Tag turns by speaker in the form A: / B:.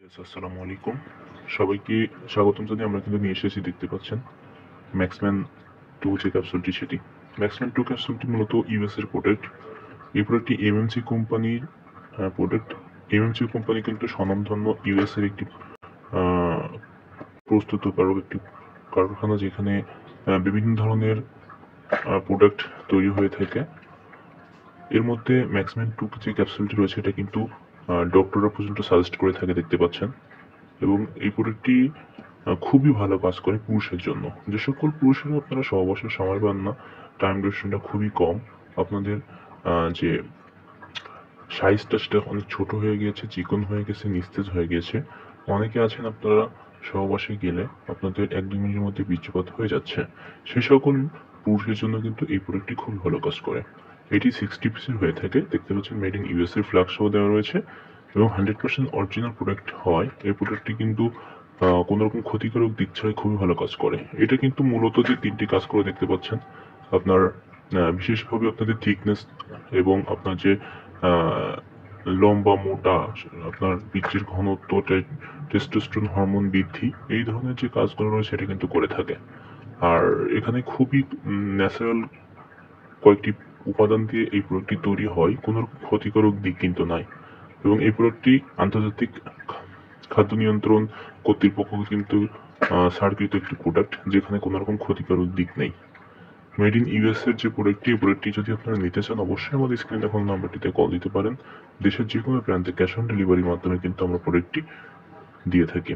A: আসসালামু আলাইকুম, সবাইকে স্বাগতম জানিয়ে আমরা কিন্তু নিয়ে এসেছি, দেখতে পাচ্ছেন ম্যাক্সম্যান টু যে ক্যাপসুলটি, সেটি ম্যাক্সম্যান টু ক্যাপসুলটি মূলত ইউএস এর প্রোডাক্ট। এই প্রোডাক্টটি এমএমসি কোম্পানির প্রোডাক্ট। এমএমসি কোম্পানি কিন্তু স্বনামধন্য ইউএস এর একটি প্রস্তুতকারক, একটি কারখানা, যেখানে বিভিন্ন ধরনের প্রোডাক্ট তৈরি হয়ে থাকে। এর মধ্যে ম্যাক্সম্যান টু যে ক্যাপসুলটি রয়েছে এটা কিন্তু ডক্টররা পর্যন্ত সাজেস্ট করে থাকে, দেখতে পাচ্ছেন। এবং এই প্রোডাক্টটি খুবই ভালো কাজ করে পুরুষের জন্য। যে সকল পুরুষেরা আপনারা সহবাসের সময় পান না, টাইম ডিউরেশনটা খুবই কম, আপনাদের যে সাইজটা সেটা অনেক ছোট হয়ে গিয়েছে, চিকন হয়ে গেছে, নিস্তেজ হয়ে গিয়েছে। অনেকে আছেন আপনারা সহবাসে গেলে আপনাদের 1-2 মিনিটের মধ্যে বীর্যপাত হয়ে যাচ্ছে, সেই সকল পুরুষের জন্য কিন্তু এই প্রোডাক্টটি খুব ভালো কাজ করে। এটি 60 পিসের হয়ে থাকে, দেখতে পাচ্ছেন মেড ইন ইউএস এর ফ্ল্যাগ সহ দেওয়া রয়েছে এবং 100% অরিজিনাল প্রোডাক্ট হয়। এই প্রোডাক্টটি কিন্তু কোনো রকম ক্ষতিকারক দিক ছাড়াই খুবই ভালো কাজ করে। এটা কিন্তু মূলত যে 3টি কাজ করে, দেখতে পাচ্ছেন আপনার বিশেষভাবে আপনাদের থিকনেস এবং আপনার যে লম্বা মোটা, আপনার বীর্যের ঘনত্ব, টেস্টোস্টেরন হরমোন বৃদ্ধি, এই ধরনের যে কাজগুলো রয়েছে সেটা কিন্তু করে থাকে। আর এখানে খুবই ন্যাচারাল কয়েকটি উপাদান দিয়ে এই প্রোডাক্টটি তৈরি হয়, কোনো ক্ষতিকারক দিক কিন্তু নাই। এবং এই প্রোডাক্টটি আন্তর্জাতিক খাদ্য নিয়ন্ত্রণ কর্তৃপক্ষ কিন্তু সার্কিট একটি প্রোডাক্ট, যেখানে কোনো রকম ক্ষতিকারক দিক নেই। মেড ইন ইউএস এর যে প্রোডাক্টটি, এই প্রোডাক্টটি যদি আপনারা নিতে চান অবশ্যই আমাদের স্ক্রিনে দেখানো নাম্বারটিতে কল দিতে পারেন। দেশের যে কোনো প্রান্তে ক্যাশ অন ডেলিভারির মাধ্যমে কিন্তু আমরা প্রোডাক্টটি দিয়ে থাকি।